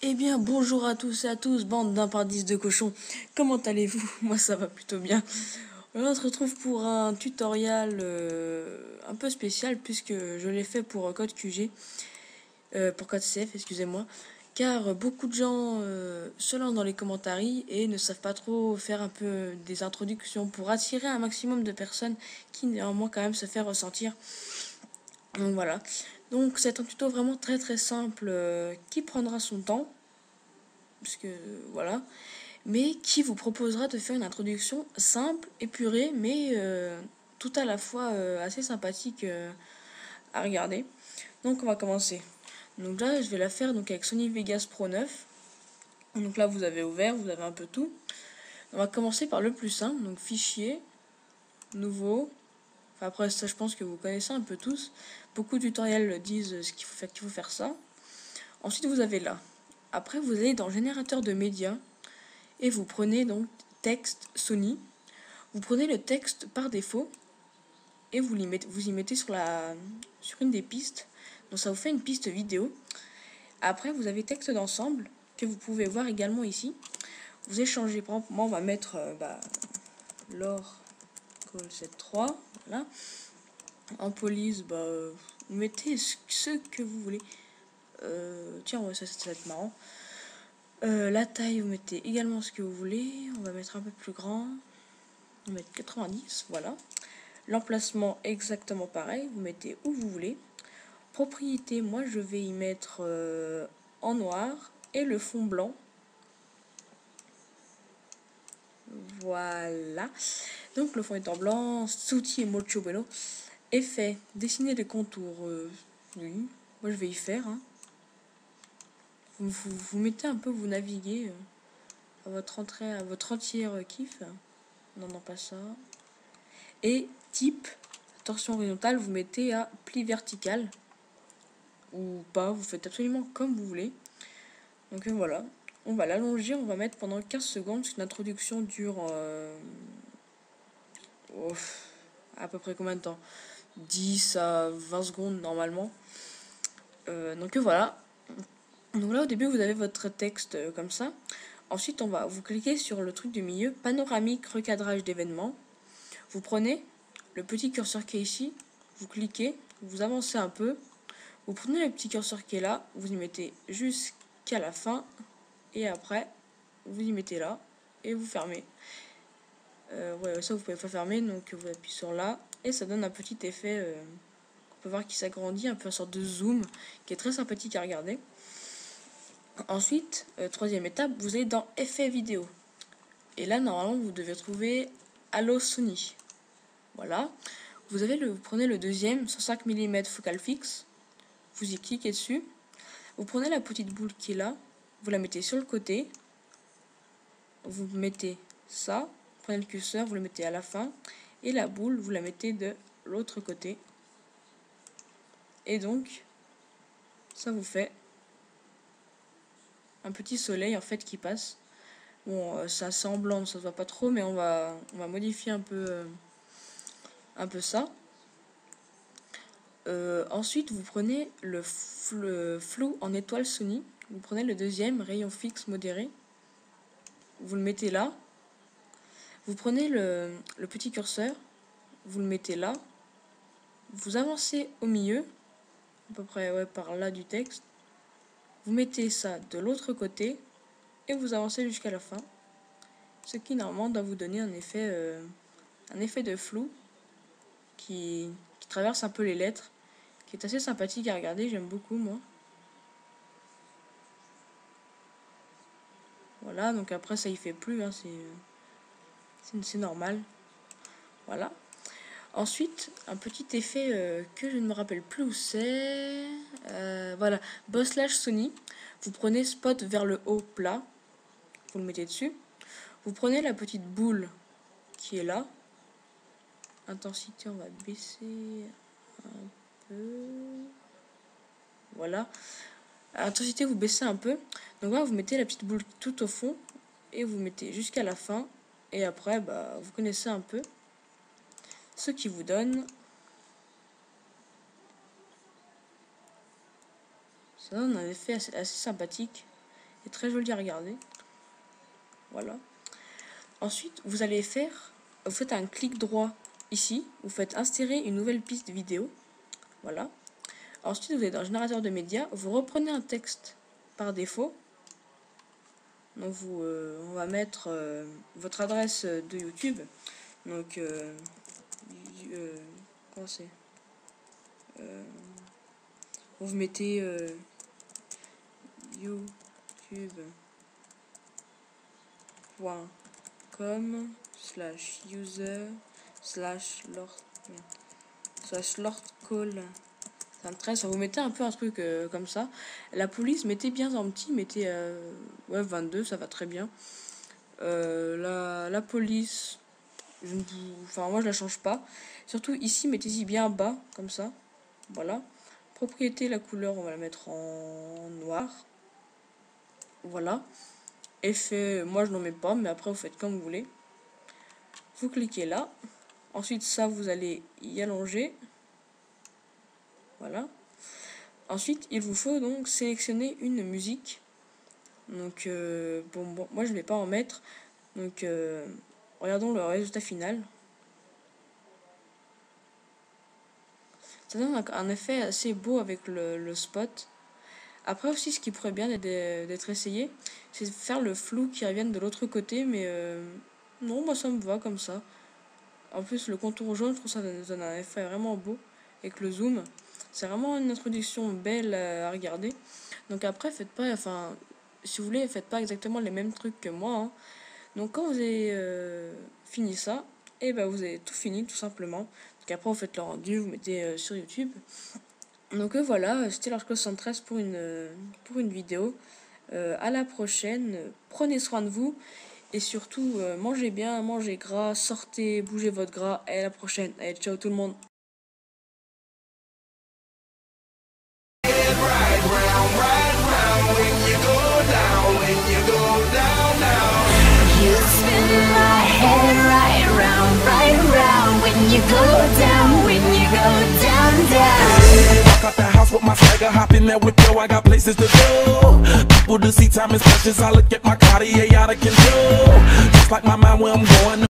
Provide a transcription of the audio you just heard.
Eh bien, bonjour à tous et à tous, bande d'impardices de cochons. Comment allez-vous? Moi, ça va plutôt bien. On se retrouve pour un tutoriel un peu spécial puisque je l'ai fait pour Code QG, pour Code CF, excusez-moi. Car beaucoup de gens se lancent dans les commentaires et ne savent pas trop faire un peu des introductions pour attirer un maximum de personnes qui néanmoins quand même se fait ressentir. Donc voilà. Donc c'est un tuto vraiment très simple qui prendra son temps puisque voilà, mais qui vous proposera de faire une introduction simple, épurée, mais tout à la fois assez sympathique à regarder. Donc on va commencer. Donc là, je vais la faire donc avec Sony Vegas Pro 9. Donc là, vous avez ouvert, vous avez un peu tout. On va commencer par le plus simple, donc fichier, nouveau. Enfin, après ça, je pense que vous connaissez un peu tous. Beaucoup de tutoriels disent ce qu'il faut faire ça. Ensuite, vous avez là. Après, vous allez dans générateur de médias. Et vous prenez donc texte Sony. Vous prenez le texte par défaut et vous y mettez sur une des pistes. Donc ça vous fait une piste vidéo. Après, vous avez texte d'ensemble que vous pouvez voir également ici. Vous échangez. Par exemple, moi, on va mettre Laure Call 73. Voilà. En police, vous mettez ce que vous voulez. Tiens, ça va être marrant. La taille, vous mettez également ce que vous voulez. On va mettre un peu plus grand. On va mettre 90, voilà. L'emplacement, exactement pareil. Vous mettez où vous voulez. Propriété, moi, je vais y mettre en noir et le fond blanc. Voilà. Donc, le fond est en blanc. Souti et Mocho Bueno. Effet, dessiner les contours. Oui, moi, je vais y faire. Hein. Vous mettez un peu, vous naviguez à votre entrée, à votre entière kiff. Non, pas ça. Et type, torsion horizontale, vous mettez à pli vertical. Ou pas, vous faites absolument comme vous voulez. Donc voilà, on va l'allonger, on va mettre pendant 15 secondes. Une introduction dure à peu près combien de temps? 10 à 20 secondes normalement. Donc voilà. Donc là au début vous avez votre texte comme ça. Ensuite vous cliquez sur le truc du milieu, panoramique, recadrage d'événements. Vous prenez le petit curseur qui est ici, vous cliquez, vous avancez un peu, vous prenez le petit curseur qui est là, vous y mettez jusqu'à la fin, et après, vous y mettez là, et vous fermez. Ouais, ça vous pouvez pas fermer, donc vous appuyez sur là, et ça donne un petit effet, on peut voir qu'il s'agrandit, un peu une sorte de zoom, qui est très sympathique à regarder. Ensuite, troisième étape, vous allez dans effet vidéo. Et là, normalement, vous devez trouver Allo Sony. Voilà. Vous prenez le deuxième, 105 mm focal fixe. Vous y cliquez dessus. Vous prenez la petite boule qui est là. Vous la mettez sur le côté. Vous mettez ça. Vous prenez le curseur, vous le mettez à la fin. Et la boule, vous la mettez de l'autre côté. Et donc, ça vous fait un petit soleil en fait qui passe. Bon, c'est assez en blanc, ça se voit pas trop, mais on va modifier un peu ça. Ensuite, vous prenez le flou en étoile Sony. Vous prenez le deuxième, rayon fixe modéré. Vous le mettez là. Vous prenez le petit curseur. Vous le mettez là. Vous avancez au milieu, à peu près par là du texte. Vous mettez ça de l'autre côté. Et vous avancez jusqu'à la fin. Ce qui, normalement, doit vous donner un effet de flou qui traverse un peu les lettres. Qui est assez sympathique à regarder. J'aime beaucoup, moi. Voilà, donc après ça y fait plus, hein, c'est normal. Voilà. Ensuite, un petit effet que je ne me rappelle plus où c'est. Voilà, Boss/Slash Sony. Vous prenez spot vers le haut plat, vous le mettez dessus. Vous prenez la petite boule qui est là. Intensité, on va baisser un peu. Voilà. Intensité, vous baissez un peu. Donc là, vous mettez la petite boule tout au fond et vous mettez jusqu'à la fin. Et après, vous connaissez un peu ce qui vous donne. Ça donne un effet assez sympathique. est très joli à regarder. Voilà. Ensuite, vous faites un clic droit ici, vous faites insérer une nouvelle piste vidéo. Voilà. Ensuite, vous allez dans le générateur de médias, vous reprenez un texte par défaut. Donc on va mettre votre adresse de YouTube. Donc comment c'est, vous mettez youtube.com/user/lord vous mettez un peu un truc comme ça. La police, mettez bien en petit, mettez 22, ça va très bien. La police, moi je la change pas. Surtout ici, mettez-y bien bas, comme ça. Voilà. Propriété, la couleur, on va la mettre en noir. Voilà. Effet, moi je n'en mets pas, mais après vous faites comme vous voulez. Vous cliquez là. Ensuite, ça, vous allez y allonger. Voilà. Ensuite, il vous faut donc sélectionner une musique. Donc, bon, moi je ne vais pas en mettre. Donc, regardons le résultat final. Ça donne un effet assez beau avec le spot. Après aussi, ce qui pourrait bien d'être essayé, c'est de faire le flou qui revienne de l'autre côté. Mais non, moi ça me va comme ça. En plus, le contour jaune, je trouve ça donne un effet vraiment beau. Avec le zoom. C'est vraiment une introduction belle à regarder. Donc après, si vous voulez, faites pas exactement les mêmes trucs que moi. Hein. Donc quand vous avez fini ça, et ben vous avez tout fini tout simplement. Donc après, vous faites le rendu, vous mettez sur YouTube. Donc voilà, c'était Large73 pour une vidéo. À la prochaine, prenez soin de vous. Et surtout, mangez bien, mangez gras, sortez, bougez votre gras. Et à la prochaine. Allez, ciao tout le monde. You go down, when you go down, down. Walk out the house with my swagger, hop in that whip, yo, I got places to go. People to see, time is precious, I look at my Cartier out of control. Just like my mind where I'm going.